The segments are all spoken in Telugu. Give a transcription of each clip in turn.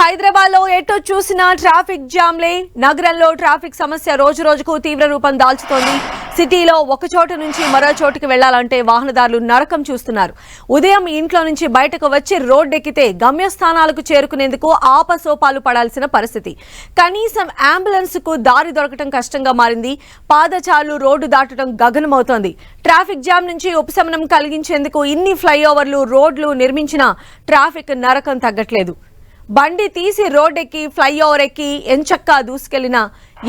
హైదరాబాద్ లో ఎటు చూసినా ట్రాఫిక్ జామ్లే. నగరంలో ట్రాఫిక్ సమస్య రోజు రోజుకు తీవ్ర రూపం దాల్చుతోంది. సిటీలో ఒక చోటు నుంచి మరో చోటుకి వెళ్లాలంటే వాహనదారులు నరకం చూస్తున్నారు. ఉదయం ఇంట్లో నుంచి బయటకు వచ్చి రోడ్డెక్కితే గమ్యస్థానాలకు చేరుకునేందుకు ఆపసోపాలు పడాల్సిన పరిస్థితి. కనీసం అంబులెన్స్ కు దారి దొరకటం కష్టంగా మారింది. పాదచారులు రోడ్డు దాటడం గగనమవుతోంది. ట్రాఫిక్ జామ్ నుంచి ఉపశమనం కలిగించేందుకు ఇన్ని ఫ్లైఓవర్లు రోడ్లు నిర్మించినా ట్రాఫిక్ నరకం తగ్గట్లేదు. బండి తీసి రోడ్డెక్కి ఫ్లైఓవర్ ఎక్కి ఎంచక్కా దూసుకెళ్లినా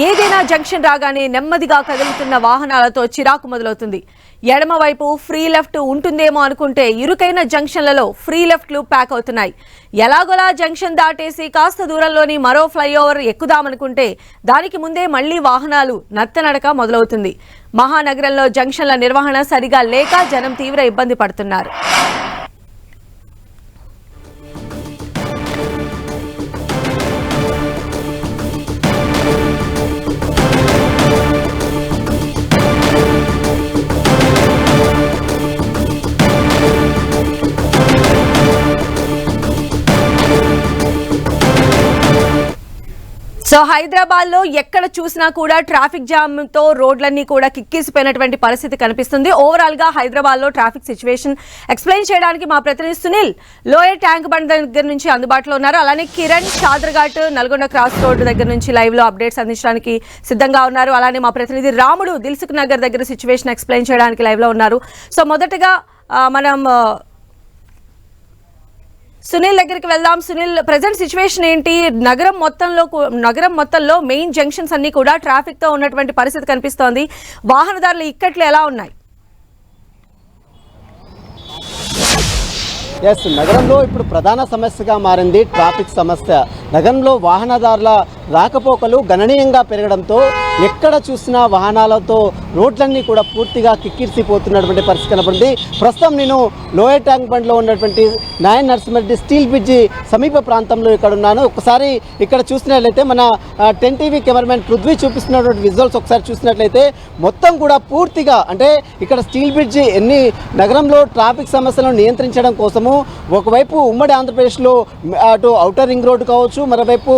ఏదైనా జంక్షన్ రాగానే నెమ్మదిగా కదులుతున్న వాహనాలతో చిరాకు మొదలవుతుంది. ఎడమవైపు ఫ్రీ లెఫ్ట్ ఉంటుందేమో అనుకుంటే ఇరుకైన జంక్షన్లలో ఫ్రీ లెఫ్ట్లు ప్యాక్ అవుతున్నాయి. ఎలాగోలా జంక్షన్ దాటేసి కాస్త దూరంలోని మరో ఫ్లైఓవర్ ఎక్కుదామనుకుంటే దానికి ముందే మళ్లీ వాహనాలు నత్తనడక మొదలవుతుంది. మహానగరంలో జంక్షన్ల నిర్వహణ సరిగా లేక జనం తీవ్ర ఇబ్బంది పడుతున్నారు. సో హైదరాబాద్ లో ఎక్కడ చూసినా కూడా ట్రాఫిక్ జామ్ తో రోడ్లన్నీ కూడా కిక్కిసిపోయినటువంటి పరిస్థితి కనిపిస్తుంది. ఓవరాల్ గా హైదరాబాద్ లో ట్రాఫిక్ సిచ్యువేషన్ ఎక్స్ప్లెయిన్ చేయడానికి మా ప్రతినిధి సునీల్ లోయర్ ట్యాంక్ బండ్ దగ్గర నుంచి అందుబాటులో ఉన్నారు. అలానే కిరణ్ చాదర్ఘాట్ నల్గొండ క్రాస్ రోడ్ దగ్గర నుంచి లైవ్ లో అప్డేట్స్ అందించడానికి సిద్ధంగా ఉన్నారు. అలానే మా ప్రతినిధి రాముడు దిల్సుఖ్ నగర్ దగ్గర సిచ్యువేషన్ ఎక్స్ప్లెయిన్ చేయడానికి లైవ్ లో ఉన్నారు. సో మొదటగా మనం సునీల్ దగ్గరికి వెళ్దాం. సునీల్, ప్రెజెంట్ సిచ్యువేషన్ ఏంటి? నగరం మొత్తంలో మెయిన్ జంక్షన్స్ అన్ని కూడా ట్రాఫిక్ తో ఉన్నటువంటి పరిస్థితి కనిపిస్తోంది. వాహనదారుల ఇక్కట్లు ఎలా ఉన్నాయి? ఎస్, నగరంలో ఇప్పుడు ప్రధాన సమస్యగా మారింది ట్రాఫిక్ సమస్య. నగరంలో వాహనదారుల రాకపోకలు గణనీయంగా పెరగడంతో ఎక్కడ చూసినా వాహనాలతో రోడ్లన్నీ కూడా పూర్తిగా కిక్కిరిసిపోతున్నటువంటి పరిస్థితి కనపడింది. ప్రస్తుతం నేను లోయర్ ట్యాంక్ బండ్లో ఉన్నటువంటి నాయన్ నరసింహారెడ్డి స్టీల్ బ్రిడ్జి సమీప ప్రాంతంలో ఇక్కడ ఉన్నాను. ఒకసారి ఇక్కడ చూసినట్లయితే మన 10 TV కెమెరామెన్ పృథ్వీ చూపిస్తున్నటువంటి విజువల్స్ ఒకసారి చూసినట్లయితే మొత్తం కూడా పూర్తిగా అంటే ఇక్కడ స్టీల్ బ్రిడ్జి నగరంలో ట్రాఫిక్ సమస్యలను నియంత్రించడం కోసము ఒకవైపు ఉమ్మడి ఆంధ్రప్రదేశ్లో అటు ఔటర్ రింగ్ రోడ్డు కావచ్చు, మరోవైపు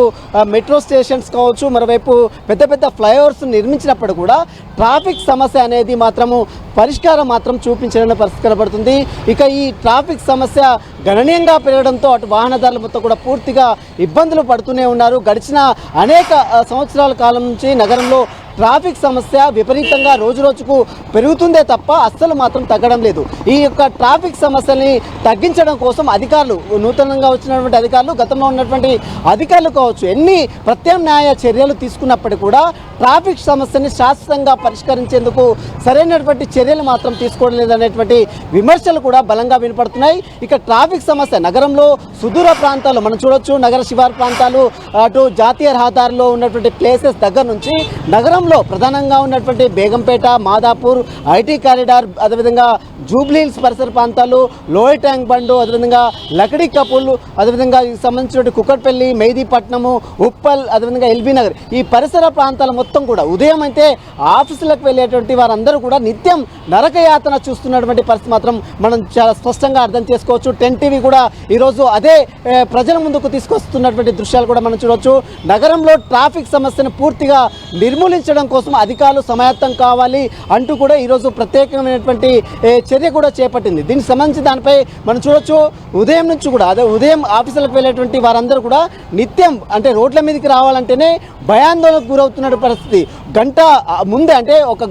మెట్రో స్టేషన్స్ కావచ్చు, మరోవైపు పెద్ద పెద్ద ఫ్లైఓవర్స్ నిర్మించినప్పుడు కూడా ట్రాఫిక్ సమస్య అనేది మాత్రము పరిష్కారం మాత్రం చూపించలేని పరిస్థితి కనబడుతుంది. ఇక ఈ ట్రాఫిక్ సమస్య గణనీయంగా పెరగడంతో అటు వాహనదారులు మొత్తం కూడా పూర్తిగా ఇబ్బందులు పడుతూనే ఉన్నారు. గడిచిన అనేక సంవత్సరాల కాలం నుంచి నగరంలో ట్రాఫిక్ సమస్య విపరీతంగా రోజు రోజుకు పెరుగుతుందే తప్ప అస్సలు మాత్రం తగ్గడం లేదు. ఈ యొక్క ట్రాఫిక్ సమస్యల్ని తగ్గించడం కోసం అధికారులు, నూతనంగా వచ్చినటువంటి అధికారులు, గతంలో ఉన్నటువంటి అధికారులు కావచ్చు, ఎన్ని ప్రత్యామ్నాయ చర్యలు తీసుకున్నప్పటికీ కూడా ట్రాఫిక్ సమస్యని శాశ్వతంగా పరిష్కరించేందుకు సరైనటువంటి చర్యలు మాత్రం తీసుకోవడం లేదనేటువంటి విమర్శలు కూడా బలంగా వినపడుతున్నాయి. ఇక ట్రాఫిక్ సమస్య నగరంలో సుదూర ప్రాంతాలు మనం చూడొచ్చు. నగర శివారు ప్రాంతాలు, అటు జాతీయ రహదారిలో ఉన్నటువంటి ప్లేసెస్ దగ్గర నుంచి నగరంలో ప్రధానంగా ఉన్నటువంటి బేగంపేట, మాదాపూర్, ఐటీ కారిడార్, అదేవిధంగా జూబ్లీహిల్స్ పరిసర ప్రాంతాలు, లోయర్ ట్యాంక్ బండ్, అదేవిధంగా లకడీ కపుల్, అదేవిధంగా సంబంధించిన కుక్కట్పల్లి, మెహదీపట్నము, ఉప్పల్, అదేవిధంగా ఎల్బీ నగర్, ఈ పరిసర ప్రాంతాల మొత్తం కూడా ఉదయం అయితే ఆఫీసులకు వెళ్ళేటువంటి వారందరూ కూడా నిత్యం నరకయాతన చూస్తున్నటువంటి పరిస్థితి మాత్రం మనం చాలా స్పష్టంగా అర్థం చేసుకోవచ్చు. 10 TV కూడా ఈరోజు అదే ప్రజల ముందుకు తీసుకొస్తున్నటువంటి దృశ్యాలు కూడా మనం చూడవచ్చు. నగరంలో ట్రాఫిక్ సమస్యను పూర్తిగా నిర్మూలించడం కోసం అధికారులు సమాయత్తం కావాలి అంటూ కూడా ఈరోజు ప్రత్యేకమైనటువంటి చర్య కూడా చేపట్టింది. దీనికి సంబంధించి దానిపై మనం చూడొచ్చు. ఉదయం నుంచి కూడా ఉదయం ఆఫీసులకు వెళ్ళేటువంటి వారందరూ కూడా నిత్యం అంటే రోడ్ల మీదకి రావాలంటేనే భయాందోళనకు గురవుతున్న పరిస్థితి. గంట ముందే అంటే ఒక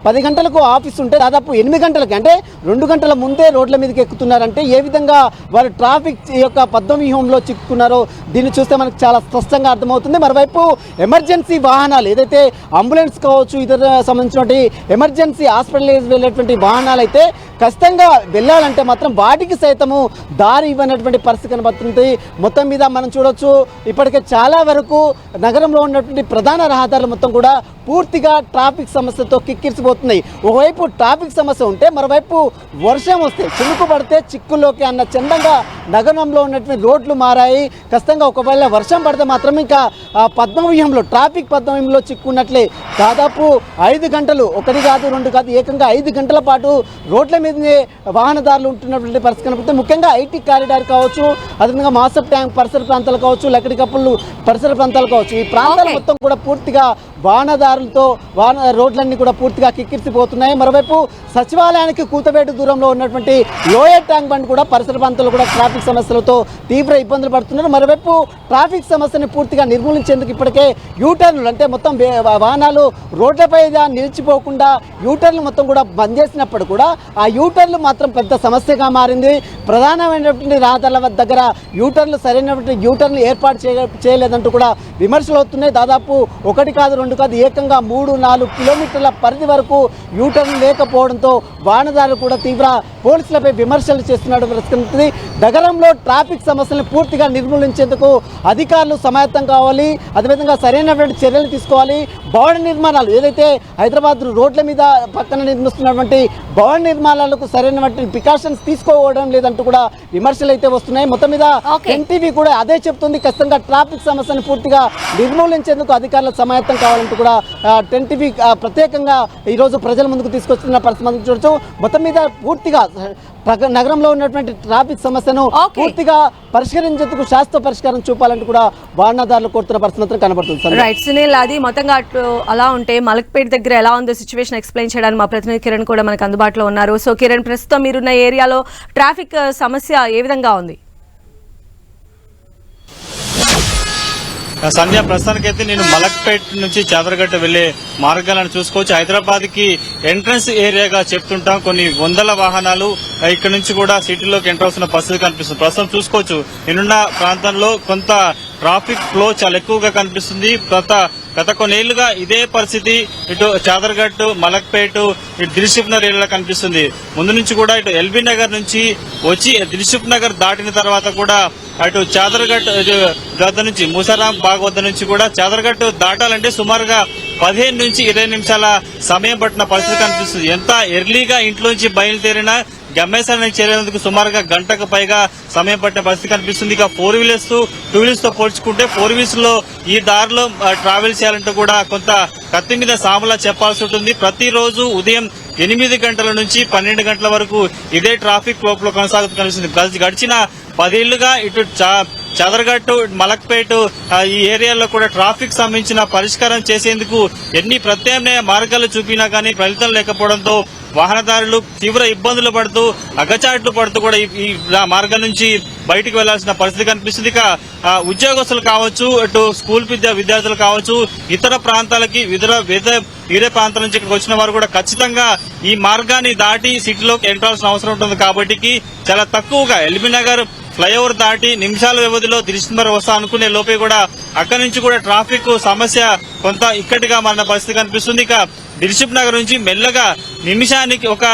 10 గంటలకు ఆఫీస్ ఉంటే దాదాపు 8 గంటలకి అంటే 2 గంటల ముందే రోడ్ల మీదకి ఎక్కుతున్నారంటే ఏ విధంగా వారు ట్రాఫిక్ యొక్క పద్మవ్యూహంలో చిక్కుకున్నారో దీన్ని చూస్తే మనకు చాలా స్పష్టంగా అర్థమవుతుంది. మరోవైపు ఎమర్జెన్సీ వాహనాలు ఏదైతే అంబులెన్స్ కావచ్చు, ఇతర సంబంధించినటువంటి ఎమర్జెన్సీ హాస్పిటల్ వెళ్ళేటువంటి వాహనాలు అయితే ఖచ్చితంగా వెళ్ళాలంటే మాత్రం వాటికి సైతము దారి ఇవ్వనటువంటి పరిస్థితి కనబడుతుంది. మొత్తం మీద మనం చూడొచ్చు ఇప్పటికే చాలా వరకు నగరంలో ఉన్నటువంటి ప్రధాన రహదారులు మొత్తం కూడా పూర్తిగా ట్రాఫిక్ సమస్యతో కిక్కిరిసిపోతున్నాయి. ఒకవైపు ట్రాఫిక్ సమస్య ఉంటే మరోవైపు వర్షం వస్తే చినుకు పడితే చిక్కుల్లోకి అన్న చందంగా నగరంలో ఉన్నటువంటి రోడ్లు మారాయి. ఖచ్చితంగా ఒకవేళ వర్షం పడితే మాత్రం ఇంకా పద్మవ్యూహంలో ట్రాఫిక్ పద్మవ్యూహంలో చిక్కు ఎక్కున్నట్లే దాదాపు 5 గంటలు, 1 కాదు 2 కాదు, ఏకంగా 5 గంటల పాటు రోడ్ల మీదనే వాహనదారులు ఉంటున్నటువంటి పరిస్థితి కనబడుతుంది. ముఖ్యంగా ఐటీ కారిడార్ కావచ్చు, అదేవిధంగా మాసప్ ట్యాంక్ పరిసర ప్రాంతాలు కావచ్చు, లక్కడికప్పులు పరిసర ప్రాంతాలు కావచ్చు, ఈ ప్రాంతాలు మొత్తం కూడా పూర్తిగా వాహనదారులతో రోడ్లన్నీ కూడా పూర్తిగా కిక్కిరిసిపోతున్నాయి. మరోవైపు సచివాలయానికి కూతవేటు దూరంలో ఉన్నటువంటి లోయర్ ట్యాంక్ బండ్ కూడా పరిసర ప్రాంతాల్లో కూడా ట్రాఫిక్ సమస్యలతో తీవ్ర ఇబ్బందులు పడుతున్నారు. మరోవైపు ట్రాఫిక్ సమస్యని పూర్తిగా నిర్మూలించేందుకు ఇప్పటికే యూటర్న్లు, అంటే మొత్తం వాహనాలు రోడ్లపై నిలిచిపోకుండా యూటర్న్లు మొత్తం కూడా బంద్ చేసినప్పుడు కూడా ఆ యూటర్న్లు మాత్రం పెద్ద సమస్యగా మారింది. ప్రధానమైనటువంటి రహదారుల దగ్గర యూటర్న్లు సరైనటువంటి యూటర్న్లు ఏర్పాటు చేయలేదంటూ కూడా విమర్శలు అవుతున్నాయి. దాదాపు 1 కాదు 2 కాదు, ఏకంగా 3-4 కిలోమీటర్ల పరిధి వరకు యూటర్న్ లేకపోవడంతో వాహనదారులు కూడా తీవ్ర పోలీసులపై విమర్శలు చేస్తున్నట్టు పరిస్థితి. నగరంలో ట్రాఫిక్ సమస్యలను పూర్తిగా నిర్మూలించేందుకు అధికారులు సమాయత్తం కావాలి, అదేవిధంగా సరైనటువంటి చర్యలు తీసుకోవాలి. భవన నిర్మాణాలు ఏదైతే హైదరాబాద్ రోడ్ల మీద పక్కన నిర్మిస్తున్నటువంటి భవన నిర్మాణాలకు సరైనటువంటి ప్రికాషన్స్ తీసుకోవడం లేదంటూ కూడా విమర్శలు అయితే వస్తున్నాయి. మొత్తం మీద ఎన్టీవీ కూడా అదే చెప్తుంది, ఖచ్చితంగా ట్రాఫిక్ సమస్యను పూర్తిగా నిర్మూలించేందుకు అధికారులు సమాయత్తం కావాలంటూ కూడా ఎన్టీవీ ప్రత్యేకంగా ఈరోజు ప్రజల ముందుకు తీసుకొస్తున్న పరిస్థితి మనం చూడొచ్చు. మొత్తం మీద పూర్తిగా నగరంలో ఉన్నటువంటి ట్రాఫిక్ సమస్యను పూర్తిగా పరిష్కరించేందుకు శాశ్వత పరిష్కారం చూపాలంటూ కూడా వాహనదారులు కోరుతున్న పరిస్థితి కనబడుతుంది. రైట్ సునీల్, అది మొత్తంగా అలా ఉంటే మలక్పేట దగ్గర ఎలా ఉందో సిచ్యువేషన్ ఎక్స్ప్లెయిన్ చేయడానికి మా ప్రతినిధి కిరణ్ కూడా మనకు అందుబాటులో ఉన్నారు. సో కిరణ్, ప్రస్తుతం మీరున్న ఏరియాలో ట్రాఫిక్ సమస్య ఏ విధంగా ఉంది? సంధ్య, ప్రస్తుతానికైతే నేను మలక్పేట్ నుంచి చాదరగట్ట వెళ్లే మార్గాలను చూసుకోవచ్చు. హైదరాబాద్ కి ఎంట్రన్స్ ఏరియాగా చెప్తుంటాం. కొన్ని వందల వాహనాలు ఇక్కడ నుంచి కూడా సిటీలోకి ఎంటర్ అవుతున్న పరిస్థితి కనిపిస్తుంది. ప్రస్తుతం చూసుకోవచ్చు, నేనున్న ప్రాంతంలో కొంత ట్రాఫిక్ ఫ్లో చాలా ఎక్కువగా కనిపిస్తుంది. గత కొన్నేళ్లుగా ఇదే పరిస్థితి ఇటు చాదర్ఘట్, మలక్పేట్, ఇటు దిల్సుఖ్ నగర్ ఏరియాలో కనిపిస్తుంది. ముందు నుంచి కూడా ఇటు ఎల్బీ నగర్ నుంచి వచ్చి దిల్సుఖ్ నగర్ దాటిన తర్వాత కూడా అటు చాదర్ఘట్ వద్ద నుంచి మూసారాం బాగ్ వద్ద నుంచి కూడా చాదర్ఘట్ దాటాలంటే సుమారుగా 15 నుంచి 20 నిమిషాల సమయం పట్టిన పరిస్థితి కనిపిస్తుంది. ఎంత ఎర్లీగా ఇంట్లోంచి బయలుదేరినా గమ్యస్థానానికి చేరేందుకు సుమారుగా గంటకు పైగా సమయం పట్టిన పరిస్థితి కనిపిస్తుంది. ఇక 4 వీలర్స్ 2 వీలర్స్ తో పోల్చుకుంటే 4 వీలర్స్ లో ఈ దారిలో ట్రావెల్ చేయాలంటే కూడా కొంత కత్తి మీద సాములా చెప్పాల్సి ఉంటుంది. ప్రతిరోజు ఉదయం 8 గంటల నుంచి 12 గంటల వరకు ఇదే ట్రాఫిక్ ఫ్లో కొనసాగుతూ కనిపిస్తుంది. గడిచిన 10 ఏళ్లుగా ఇటు చాదర్ఘట్, మలక్పేట్ ఈ ఏరియాలో కూడా ట్రాఫిక్ సంబంధించిన పరిష్కారం చేసేందుకు ఎన్ని ప్రత్యామ్నాయ మార్గాలు చూపినా కానీ ఫలితం లేకపోవడంతో వాహనదారులు తీవ్ర ఇబ్బందులు పడుతూ అగచాట్లు పడుతూ కూడా ఈ మార్గం నుంచి బయటకు వెళ్లాల్సిన పరిస్థితి కనిపిస్తుంది. ఇక ఉద్యోగస్తులు కావచ్చు, అటు స్కూల్ విద్యార్థులు కావచ్చు, ఇతర ప్రాంతాలకి వేరే ప్రాంతాల నుంచి ఇక్కడికి వచ్చిన వారు కూడా ఖచ్చితంగా ఈ మార్గాన్ని దాటి సిటీలోకి ఎంట్రాల్సిన అవసరం ఉంటుంది. కాబట్టి చాలా తక్కువగా ఎల్బీ నగర్ ఫ్లైఓవర్ దాటి నిమిషాల వ్యవధిలో దిల్సుఖ్ వస్తా అనుకునే లోపే కూడా అక్కడి నుంచి కూడా ట్రాఫిక్ సమస్య కొంత ఇక్కడిగా మారిన పరిస్థితి కనిపిస్తుంది. ఇక దిల్సుఖ్ నగర్ నుంచి మెల్లగా నిమిషానికి ఒక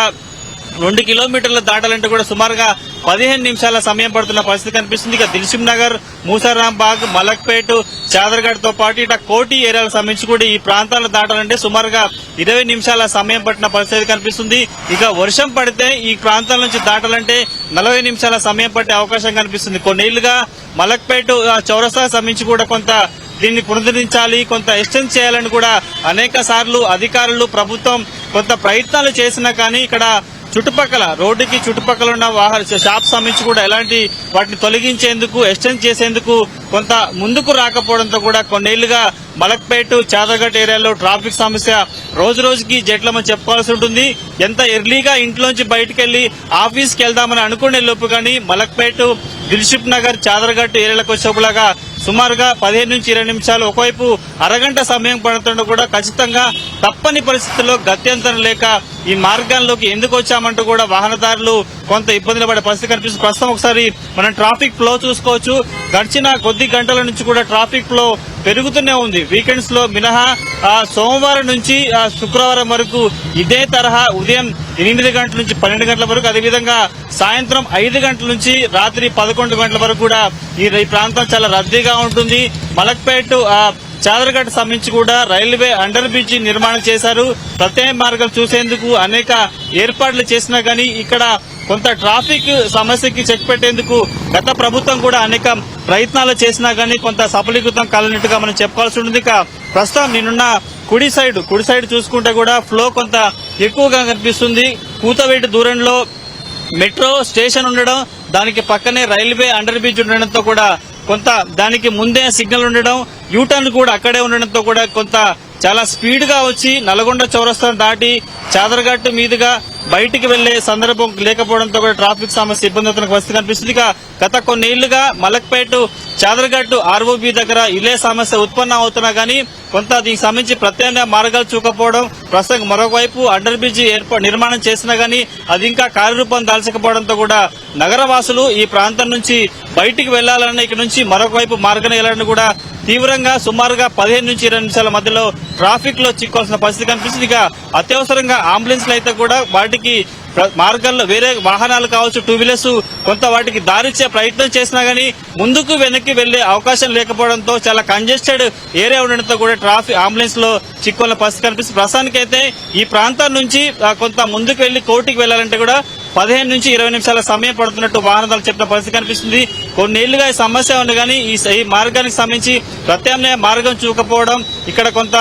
2 కిలోమీటర్లు దాటాలంటే కూడా సుమారుగా 15 నిమిషాల సమయం పడుతున్న పరిస్థితి కనిపిస్తుంది. ఇక దిల్సుఖ్ నగర్, మూసారాం బాగ్, మలక్పేట్, చాదర్ఘట్ తో పాటు ఇట కోటి ఏరియాలకు సంబంధించి కూడా ఈ ప్రాంతాలను దాటాలంటే సుమారుగా 20 నిమిషాల సమయం పట్టిన పరిస్థితి కనిపిస్తుంది. ఇక వర్షం పడితే ఈ ప్రాంతాల నుంచి దాటాలంటే 40 నిమిషాల సమయం పట్టే అవకాశం కనిపిస్తుంది. కొన్నేళ్లుగా మలక్పేట్ చౌరస్తా సంబంధించి కూడా కొంత దీన్ని పునరుద్ధరించాలి, కొంత ఎక్స్టెండ్ చేయాలని కూడా అనేక సార్లు అధికారులు, ప్రభుత్వం కొంత ప్రయత్నాలు చేసినా కానీ ఇక్కడ చుట్టుపక్కల రోడ్డుకి చుట్టుపక్కల ఉన్న షాప్స్ సంబంధించి కూడా ఎలాంటి వాటిని తొలగించేందుకు, ఎక్స్టెండ్ చేసేందుకు కొంత ముందుకు రాకపోవడంతో కూడా కొన్నేళ్లుగా మలక్పేట్, చాదర్ఘట్ ఏరియాలో ట్రాఫిక్ సమస్య రోజు రోజుకి జట్లమని చెప్పుకోవాల్సి ఉంటుంది. ఎంత ఎర్లీగా ఇంట్లోంచి బయటకు వెళ్లి ఆఫీస్కి వెళ్దామని అనుకునే లోపు కానీ మలక్పేట్, దిల్సుఖ్ నగర్, చాదర్ఘట్ ఏరియాలకు వచ్చేలాగా సుమారుగా 15 నుంచి 20 నిమిషాలు, ఒకవైపు అరగంట సమయం పడుతుండో కూడా ఖచ్చితంగా తప్పని పరిస్థితుల్లో గత్యంతరం లేక ఈ మార్గాల్లోకి ఎందుకు వచ్చామంటూ కూడా వాహనదారులు కొంత ఇబ్బందులు పడే పరిస్థితి కనిపిస్తుంది. ప్రస్తుతం ఒకసారి మనం ట్రాఫిక్ ఫ్లో చూసుకోవచ్చు. గడిచిన కొద్ది గంటల నుంచి కూడా ట్రాఫిక్ ఫ్లో పెరుగుతూనే ఉంది. వీకెండ్స్ లో మినహా సోమవారం నుంచి శుక్రవారం వరకు ఇదే తరహా ఉదయం 8 గంటల నుంచి 12 గంటల వరకు, అదేవిధంగా సాయంత్రం 5 గంటల నుంచి రాత్రి 11 గంటల వరకు కూడా ఈ ప్రాంతం చాలా రద్దీగా ఉంటుంది. మలక్పేట్, చాదర్ఘట్ సంబంధించి కూడా రైల్వే అండర్ బ్రిడ్జి నిర్మాణం చేశారు. ప్రత్యేక మార్గాలు చూసేందుకు అనేక ఏర్పాట్లు చేసినా గానీ ఇక్కడ కొంత ట్రాఫిక్ సమస్యకి చెక్ పెట్టేందుకు గత ప్రభుత్వం కూడా అనేక ప్రయత్నాలు చేసినా గానీ కొంత సఫలీకృతం కాలన్నట్టుగా మనం చెప్పుకోవాల్సి ఉంటుంది. ఇక ప్రస్తుతం నేనున్న కుడి సైడ్ చూసుకుంటే కూడా ఫ్లో కొంత ఎక్కువగా కనిపిస్తుంది. కూతవేటి దూరంలో మెట్రో స్టేషన్ ఉండడం, దానికి పక్కనే రైల్వే అండర్ బ్రిడ్జ్ ఉండడంతో కూడా కొంత దానికి ముందే సిగ్నల్ ఉండడం, యూటర్న్ కూడా అక్కడే ఉండడంతో కూడా కొంత చాలా స్పీడ్ గా వచ్చి నల్గొండ చౌరస్తా దాటి చాదరగట్టు మీదుగా బయటికి వెళ్లే సందర్భం లేకపోవడంతో కూడా ట్రాఫిక్ సమస్య ఇబ్బంది అవుతున్న పరిస్థితి కనిపిస్తుంది. ఇక గత కొన్నేళ్లుగా మలక్పేట చాదరగట్టు ఆర్ఓబి దగ్గర ఇదే సమస్య ఉత్పన్నం అవుతున్నా గానీ కొంత దీనికి సంబంధించి ప్రత్యామ్నాయ మార్గాలు చూకపోవడం, ప్రస్తుతం మరొకవైపు అండర్ బ్రిడ్జ్ నిర్మాణం చేసినా గానీ అది ఇంకా కార్యరూపం దాల్చకపోవడంతో కూడా నగరవాసులు ఈ ప్రాంతం నుంచి బయటికి వెళ్లాలన్నా ఇక్కడ నుంచి మరొక వైపు మార్గం వెళ్లాలని కూడా తీవ్రంగా సుమారుగా 15 నుంచి 20 నిమిషాల మధ్యలో ట్రాఫిక్ లో చిక్కోవాల్సిన పరిస్థితి కనిపిస్తుంది. ఇక అత్యవసరంగా అంబులెన్స్లు అయితే కూడా వాటికి మార్గాల్లో వేరే వాహనాలు కావచ్చు, టూ వీలర్స్ కొంత వాటికి దారిచ్చే ప్రయత్నం చేసినా గానీ ముందుకు వెనక్కి వెళ్లే అవకాశం లేకపోవడంతో చాలా కంజెస్టెడ్ ఏరియా ఉండడంతో కూడా ట్రాఫిక్ అంబులెన్స్ లో చిక్కున్న పరిస్థితి కనిపిస్తుంది. ప్రస్తుతానికైతే ఈ ప్రాంతం నుంచి కొంత ముందుకు వెళ్లి కోర్టుకి వెళ్లాలంటే కూడా 15 నుంచి 20 నిమిషాల సమయం పడుతున్నట్టు వాహనదారులు చెప్పిన పరిస్థితి కనిపిస్తుంది. కొన్నేళ్లుగా ఈ సమస్య ఉంది కానీ ఈ మార్గానికి సంబంధించి ప్రత్యామ్నాయ మార్గం చూకపోవడం, ఇక్కడ కొంత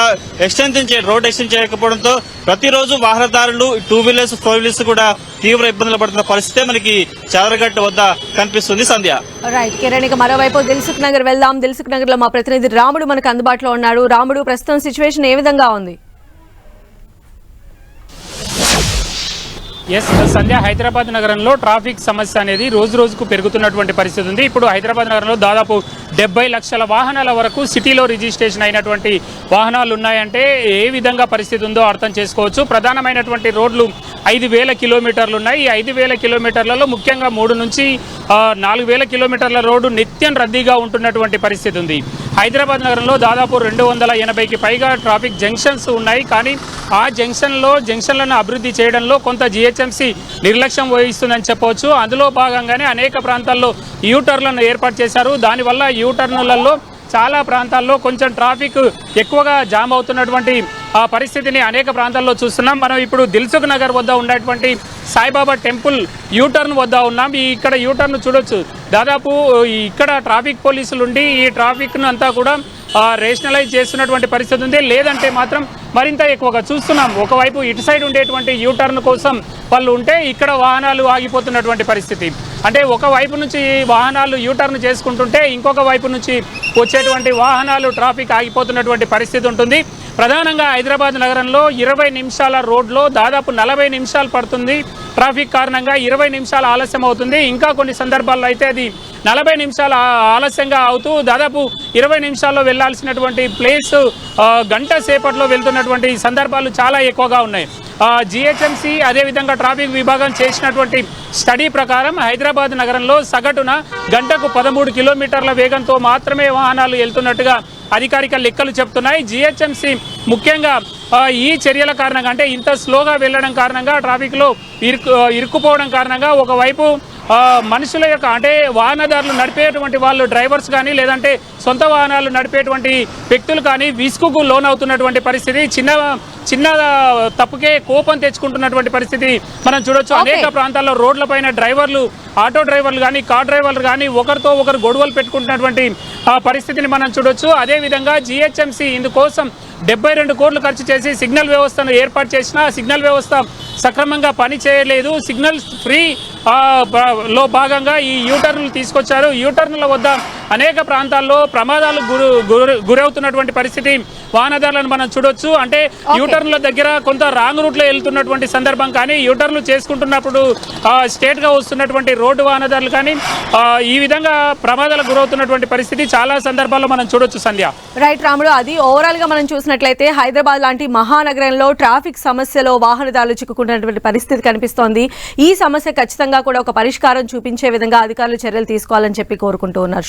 రోడ్ ఎక్స్టెండ్ చేయకపోవడంతో ప్రతిరోజు వాహనదారులు టూ వీలర్స్, ఫోర్ వీలర్స్ కూడా తీవ్ర ఇబ్బందులు పడుతున్న పరిస్థితే మనకి చాదరగట్టు వద్ద కనిపిస్తుంది. సంధ్య. రైట్ కిరణ్, ఇక మరోవైపు దిల్సుఖ్ నగర్ వెళ్దాం. దిల్సుఖ్ నగర్ లో మా ప్రతినిధి రాముడు మనకు అందుబాటులో ఉన్నాడు. రాముడు, ప్రస్తుతం సిచ్యువేషన్ ఏ విధంగా ఉంది? ఎస్ సంధ్య, హైదరాబాద్ నగరంలో ట్రాఫిక్ సమస్య అనేది రోజు రోజుకు పెరుగుతున్నటువంటి పరిస్థితి ఉంది. ఇప్పుడు హైదరాబాద్ నగరంలో దాదాపు 70 లక్షల వాహనాల వరకు సిటీలో రిజిస్ట్రేషన్ అయినటువంటి వాహనాలు ఉన్నాయంటే ఏ విధంగా పరిస్థితి ఉందో అర్థం చేసుకోవచ్చు. ప్రధానమైనటువంటి రోడ్లు 5,000 కిలోమీటర్లు ఉన్నాయి. ఈ 5,000 కిలోమీటర్లలో ముఖ్యంగా 3 నుంచి 4,000 కిలోమీటర్ల రోడ్డు నిత్యం రద్దీగా ఉంటున్నటువంటి పరిస్థితి ఉంది. హైదరాబాద్ నగరంలో దాదాపు 280కి పైగా ట్రాఫిక్ జంక్షన్స్ ఉన్నాయి. కానీ ఆ జంక్షన్లను అభివృద్ధి చేయడంలో కొంత జిహెచ్ఎంసీ నిర్లక్ష్యం వహిస్తుందని చెప్పవచ్చు. అందులో భాగంగానే అనేక ప్రాంతాల్లో యూటర్లను ఏర్పాటు చేశారు. దానివల్ల యూటర్నులలో చాలా ప్రాంతాల్లో కొంచెం ట్రాఫిక్ ఎక్కువగా జామ్ అవుతున్నటువంటి ఆ పరిస్థితిని అనేక ప్రాంతాల్లో చూస్తున్నాం. మనం ఇప్పుడు దిల్సుఖ్ నగర్ వద్ద ఉన్నటువంటి సాయిబాబా టెంపుల్ యూటర్న్ వద్ద ఉన్నాం. ఇక్కడ యూటర్న్ చూడొచ్చు. దాదాపు ఇక్కడ ట్రాఫిక్ పోలీసులు ఉండి ఈ ట్రాఫిక్ను అంతా కూడా రేషనలైజ్ చేస్తున్నటువంటి పరిస్థితి ఉంది. లేదంటే మాత్రం మరింత ఎక్కువగా చూస్తున్నాం. ఒకవైపు ఇటు సైడ్ ఉండేటువంటి యూటర్న్ కోసం వాళ్ళు ఉంటే ఇక్కడ వాహనాలు ఆగిపోతున్నటువంటి పరిస్థితి. అంటే ఒకవైపు నుంచి వాహనాలు యూటర్న్ చేసుకుంటుంటే ఇంకొక వైపు నుంచి వచ్చేటువంటి వాహనాలు ట్రాఫిక్ ఆగిపోతున్నటువంటి పరిస్థితి ఉంటుంది. ప్రధానంగా హైదరాబాద్ నగరంలో 20 నిమిషాల రోడ్లో దాదాపు 40 నిమిషాలు పడుతుంది. ట్రాఫిక్ కారణంగా 20 నిమిషాలు ఆలస్యం అవుతుంది. ఇంకా కొన్ని సందర్భాల్లో అయితే అది 40 నిమిషాలు ఆలస్యంగా అవుతూ దాదాపు 20 నిమిషాల్లో వెళ్లాల్సినటువంటి ప్లేస్ గంట సేపట్లో వెళ్తున్నటువంటి సందర్భాలు చాలా ఎక్కువగా ఉన్నాయి. జిహెచ్ఎంసీ అదేవిధంగా ట్రాఫిక్ విభాగం చేసినటువంటి స్టడీ ప్రకారం హైదరాబాద్ నగరంలో సగటున గంటకు 13 కిలోమీటర్ల వేగంతో మాత్రమే వాహనాలు వెళ్తున్నట్టుగా అధికారిక లెక్కలు చెప్తున్నాయి. జిహెచ్ఎంసీ ముఖ్యంగా ఈ చర్యల కారణంగా, అంటే ఇంత స్లోగా వెళ్లడం కారణంగా ట్రాఫిక్లో ఇరుక్కుపోవడం కారణంగా ఒకవైపు మనుషుల యొక్క, అంటే వాహనదారులు నడిపేటువంటి వాళ్ళు డ్రైవర్స్ కానీ లేదంటే సొంత వాహనాలు నడిపేటువంటి వ్యక్తులు కానీ విసుగుకు లోనవుతున్నటువంటి పరిస్థితి. చిన్న తప్పుకే కోపం తెచ్చుకుంటున్నటువంటి పరిస్థితి మనం చూడొచ్చు. అనేక ప్రాంతాల్లో రోడ్లపైన డ్రైవర్లు, ఆటో డ్రైవర్లు కానీ కార్ డ్రైవర్లు కానీ ఒకరితో ఒకరు గొడవలు పెట్టుకుంటున్నటువంటి పరిస్థితిని మనం చూడొచ్చు. అదేవిధంగా జిహెచ్ఎంసీ ఇందుకోసం 72 కోట్లు ఖర్చు చేసి సిగ్నల్ వ్యవస్థను ఏర్పాటు చేసినా సిగ్నల్ వ్యవస్థ సక్రమంగా పని చేయలేదు. సిగ్నల్స్ ఫ్రీ లో భాగంగా ఈ యూటర్న్లు తీసుకొచ్చారు. యూటర్న్ల వద్ద అనేక ప్రాంతాల్లో ప్రమాదాలు గురవుతున్నటువంటి పరిస్థితి వాహనదారులను మనం చూడొచ్చు. అంటే యూటర్న్ల దగ్గర కొంత రాంగ్ రూట్లో వెళ్తున్నటువంటి సందర్భం కానీ, యూటర్న్లు చేసుకుంటున్నప్పుడు స్ట్రేట్ గా వస్తున్నటువంటి రోడ్డు వాహనదారులు కానీ ఈ విధంగా ప్రమాదాలకు గురవుతున్నటువంటి పరిస్థితి చాలా సందర్భాల్లో మనం చూడొచ్చు. సంధ్య. రైట్ రాముడు, అది ఓవరాల్ గా మనం చూసినట్లయితే హైదరాబాద్ లాంటి మహానగరంలో ట్రాఫిక్ సమస్యలో వాహనదారులు చిక్కుకున్నటువంటి పరిస్థితి కనిపిస్తోంది. ఈ సమస్య ఖచ్చితంగా కూడా ఒక పరిష్కారం చూపించే విధంగా అధికారులు చర్యలు తీసుకోవాలని చెప్పి కోరుకుంటూ ఉన్నారు.